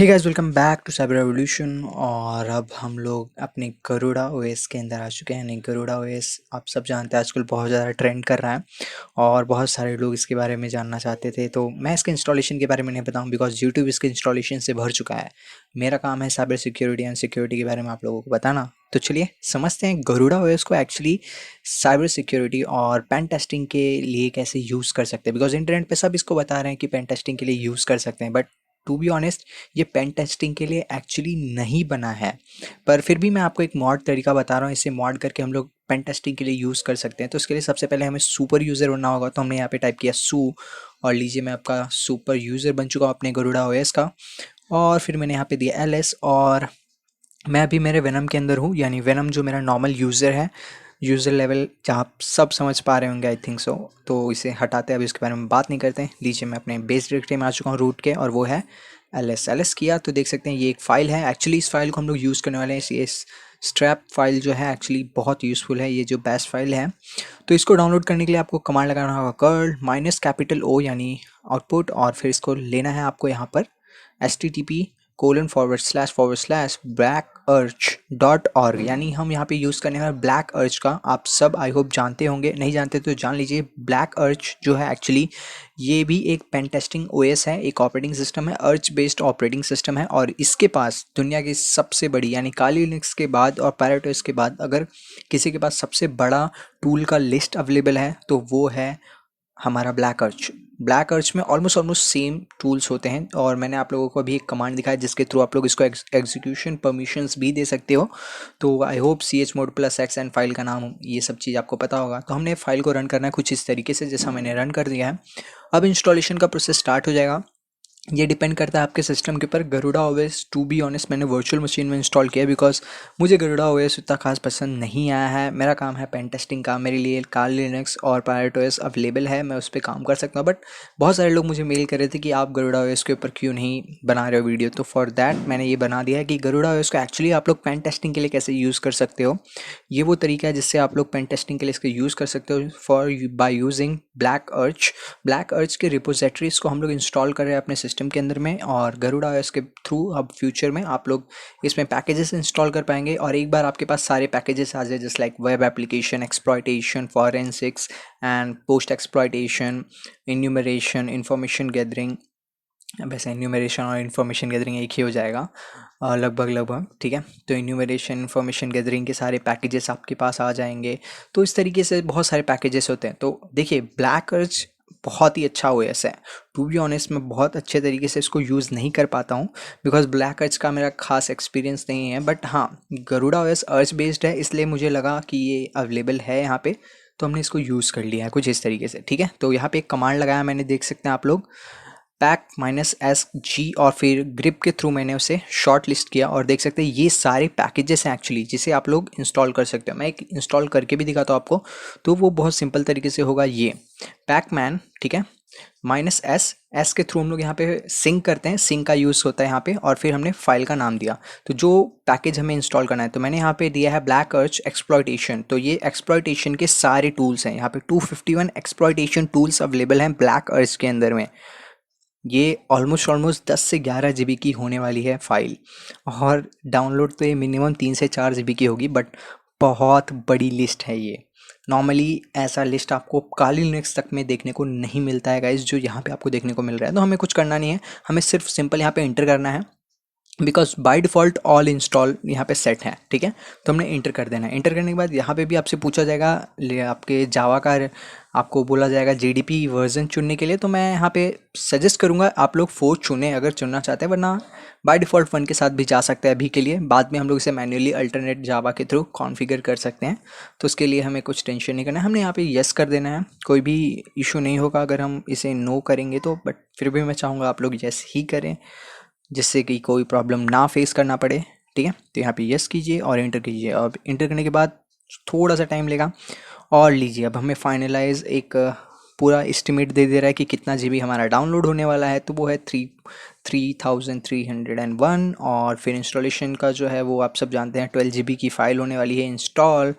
Hey guys, welcome back to cyber revolution. और अब हम लोग अपने गरुड़ा ओएस के अंदर आ चुके हैं। नहीं, गरुड़ा ओएस आप सब जानते हैं आजकल बहुत ज़्यादा ट्रेंड कर रहा है और बहुत सारे लोग इसके बारे में जानना चाहते थे। तो मैं इसके इंस्टॉलेशन के बारे में नहीं बताऊं बिकॉज यूट्यूब इसके इंस्टॉलेशन से भर चुका है। मेरा काम है साइबर सिक्योरिटी एंड सिक्योरिटी के बारे में आप लोगों को बताना। तो चलिए समझते हैं गरुड़ा ओएस को एक्चुअली साइबर सिक्योरिटी और पेन टेस्टिंग के लिए कैसे यूज़ कर सकते हैं। बिकॉज इंटरनेट पे सब इसको बता रहे हैं कि पेन टेस्टिंग के लिए यूज़ कर सकते हैं, बट टू बी ऑनेस्ट ये पेन टेस्टिंग के लिए एक्चुअली नहीं बना है। पर फिर भी मैं आपको एक मॉड तरीका बता रहा हूँ, इसे मॉड करके हम लोग पेन टेस्टिंग के लिए यूज़ कर सकते हैं। तो उसके लिए सबसे पहले हमें सुपर यूज़र बनना होगा। तो हमने यहाँ पे टाइप किया सू, और लीजिए मैं आपका सुपर यूज़र बन चुका हूँ अपने गरुड़ा ओएस का। और फिर मैंने यहाँ पे दिया एलएस, और मैं अभी मेरे वेनम के अंदर हूँ, यानी वेनम जो मेरा नॉर्मल यूज़र है, यूज़र लेवल जहाँ आप सब समझ पा रहे होंगे आई थिंक सो। तो इसे हटाते हैं, अभी इसके बारे में बात नहीं करते हैं। लीजिए मैं अपने बेस डायरेक्टरी में आ चुका हूँ रूट के, और वो है एल एस किया। तो देख सकते हैं ये एक फ़ाइल है। एक्चुअली इस फाइल को हम लोग यूज़ करने वाले हैं। ये स्ट्रैप फाइल जो है एक्चुअली बहुत यूज़फुल है, ये जो बेस्ट फाइल है। तो इसको डाउनलोड करने के लिए आपको कमांड लगाना होगा कर्ल माइनस कैपिटल ओ यानी आउटपुट, और फिर इसको लेना है आपको यहाँ पर http:// black urge dot org, यानी हम यहाँ पे यूज़ करने वाले ब्लैक अर्च का आप सब आई होप जानते होंगे, नहीं जानते तो जान लीजिए। ब्लैक अर्च जो है एक्चुअली ये भी एक पेन टेस्टिंग ओएस है, एक ऑपरेटिंग सिस्टम है, अर्च बेस्ड ऑपरेटिंग सिस्टम है। और इसके पास दुनिया की सबसे बड़ी यानी काली लिनक्स के बाद और पैराटोस के बाद अगर किसी के पास सबसे बड़ा टूल का लिस्ट अवेलेबल है तो वो है हमारा ब्लैक अर्च। ब्लैक अर्च में ऑलमोस्ट ऑलमोस्ट सेम टूल्स होते हैं, और मैंने आप लोगों को अभी एक कमांड दिखाया जिसके थ्रू आप लोग इसको एग्जीक्यूशन परमिशंस भी दे सकते हो। तो I hope C H mod plus X and file का नाम ये सब चीज़ आपको पता होगा। तो हमने फाइल को रन करना है कुछ इस तरीके से जैसा मैंने रन कर दिया है। अब इंस्टॉलेशन का प्रोसेस स्टार्ट हो जाएगा। ये डिपेंड करता है आपके सिस्टम के ऊपर। Garuda OS to be honest मैंने वर्चुअल मशीन में इंस्टॉल किया बिकॉज मुझे गरुड़ा ओएस उतना खास पसंद नहीं आया है। मेरा काम है पेन टेस्टिंग का, मेरे लिए काली लिनक्स और पैराटोस अवेलेबल है, मैं उस पर काम कर सकता हूँ। बट बहुत सारे लोग मुझे मेल कर रहे थे कि आप गरुड़ा ओएस के ऊपर क्यों नहीं बना रहे हो वीडियो। तो फॉर दैट मैंने ये बना दिया है कि गरुड़ा ओएस को एक्चुअली आप लोग पेन टेस्टिंग के लिए कैसे यूज़ कर सकते हो। ये वो तरीका है जिससे आप लोग पेन टेस्टिंग के लिए इसको यूज़ कर सकते हो for by using black urge. Black urge के रिपोजिटरीज को हम लोग इंस्टॉल कर रहे हैं अपने सिस्टम के अंदर में, और गरुड़ा ओएस के थ्रू अब फ्यूचर में आप लोग इसमें पैकेजेस इंस्टॉल कर पाएंगे। और एक बार आपके पास सारे पैकेजेस आ जाए just like web application, exploitation, forensics and post exploitation, enumeration, information gathering, वैसे इन्यूमरेशन और इन्फॉर्मेशन गैदरिंग एक ही हो जाएगा लगभग लगभग, ठीक है। तो इन्यूमरेशन इन्फॉर्मेशन गैदरिंग के सारे पैकेजेस आपके पास आ जाएंगे। तो इस तरीके से बहुत सारे पैकेजेस होते हैं। तो देखिए ब्लैक अर्च बहुत ही अच्छा ओएस है। टू बी ऑनेस्ट मैं बहुत अच्छे तरीके से इसको यूज़ नहीं कर पाता हूँ बिकॉज ब्लैक अर्च का मेरा खास एक्सपीरियंस नहीं है। बट हाँ, गरुड़ा ओएस अर्च बेस्ड है, इसलिए मुझे लगा कि ये अवेलेबल है यहाँ पे, तो हमने इसको यूज़ कर लिया है कुछ इस तरीके से, ठीक है। तो यहाँ पे एक कमांड लगाया मैंने, देख सकते हैं आप लोग, पैक माइनस एस जी, और फिर ग्रिप के थ्रू मैंने उसे शॉर्ट लिस्ट किया। और देख सकते हैं ये सारे पैकेजेस हैं एक्चुअली जिसे आप लोग इंस्टॉल कर सकते हो। मैं एक इंस्टॉल करके भी दिखाता हूँ आपको। तो वो बहुत सिंपल तरीके से होगा, ये पैकमैन, ठीक है, माइनस एस, एस के थ्रू हम लोग यहाँ पे सिंक करते हैं, सिंक का यूज़ होता है यहाँ पे। और फिर हमने फाइल का नाम दिया, तो जो पैकेज हमें इंस्टॉल करना है तो मैंने यहाँ पे दिया है ब्लैक अर्च एक्सप्लॉयटेशन। तो ये एक्सप्लॉयटेशन के सारे टूल्स हैं, यहाँ पे 251 एक्सप्लॉयटेशन टूल्स अवेलेबल हैं ब्लैक अर्च के अंदर में। ये ऑलमोस्ट ऑलमोस्ट 10 से 11 जीबी की होने वाली है फाइल, और डाउनलोड तो ये मिनिमम 3 से 4 जीबी की होगी। बट बहुत बड़ी लिस्ट है ये। नॉर्मली ऐसा लिस्ट आपको काली लिनक्स तक में देखने को नहीं मिलता है गाइज, जो यहाँ पे आपको देखने को मिल रहा है। तो हमें कुछ करना नहीं है, हमें सिर्फ सिंपल यहाँ पे इंटर करना है because by default all install यहाँ पे सेट है, ठीक है। तो हमने इंटर कर देना है। इंटर करने के बाद यहाँ पे भी आपसे पूछा जाएगा आपके जावा का, आपको बोला जाएगा जीडीपी वर्जन चुनने के लिए। तो मैं यहाँ पे सजेस्ट करूँगा आप लोग 4 चुनें अगर चुनना चाहते हैं, वरना बाय डिफ़ॉल्ट 1 के साथ भी जा सकते हैं अभी के लिए। बाद में हम लोग इसे मैन्युअली अल्टरनेट जावा के थ्रू कॉन्फ़िगर कर सकते हैं। तो उसके लिए हमें कुछ टेंशन नहीं करना है, हमने यहाँ पे येस कर देना है। कोई भी इशू नहीं होगा अगर हम इसे नो करेंगे तो, बट फिर भी मैं चाहूँगा आप लोग येस ही करें जिससे कि कोई प्रॉब्लम ना फेस करना पड़े, ठीक है। तो यहाँ पे यस कीजिए और इंटर कीजिए। अब इंटर करने के बाद थोड़ा सा टाइम लेगा। और लीजिए अब हमें फाइनलाइज एक पूरा एस्टिमेट दे दे रहा है कि कितना जीबी हमारा डाउनलोड होने वाला है, तो वो है 3301। और फिर इंस्टॉलेशन का जो है वो आप सब जानते हैं 12 GB की फ़ाइल होने वाली है इंस्टॉल।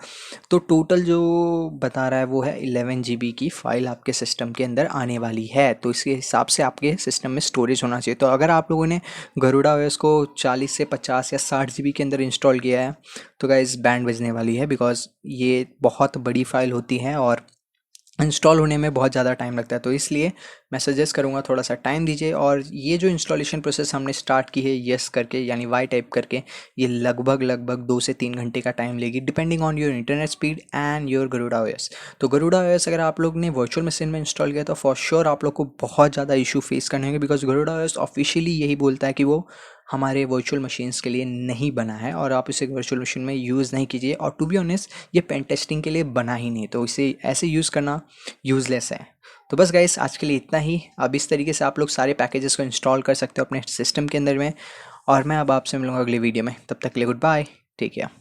तो टोटल जो बता रहा है वो है 11 GB की फ़ाइल आपके सिस्टम के अंदर आने वाली है। तो इसके हिसाब से आपके सिस्टम में स्टोरेज होना चाहिए। तो अगर आप लोगों ने गरुड़ा ओएस को 40 से 50 या 60 GB के अंदर इंस्टॉल किया है तो गाइस बैंड बजने वाली है, बिकॉज़ ये बहुत बड़ी फ़ाइल होती है और इंस्टॉल होने में बहुत ज़्यादा टाइम लगता है। तो इसलिए मैं सजेस्ट करूँगा थोड़ा सा टाइम दीजिए। और ये जो इंस्टॉलेशन प्रोसेस हमने स्टार्ट की है यस करके यानी वाई टाइप करके, ये लगभग लगभग 2 से 3 घंटे का टाइम लेगी depending on your internet speed and your Garuda OS. तो गरुड़ा ओएस अगर आप लोग ने वर्चुअल मशीन में इंस्टॉल किया तो फॉर श्योर आप लोग को बहुत ज़्यादा इशू फेस करने होंगे, बिकॉज गरुड़ा ओएस ऑफिशियली यही बोलता है कि वो हमारे वर्चुअल मशीन्स के लिए नहीं बना है और आप इसे वर्चुअल मशीन में यूज़ नहीं कीजिए। और टू बी ऑनेस्ट ये पेन टेस्टिंग के लिए बना ही नहीं, तो इसे ऐसे यूज़ करना यूज़लेस है। तो बस गाइस आज के लिए इतना ही। अब इस तरीके से आप लोग सारे पैकेजेस को इंस्टॉल कर सकते हो अपने सिस्टम के अंदर में। और मैं अब आपसे मिलूंगा अगली वीडियो में, तब तक के लिए गुड बाय, टेक केयर।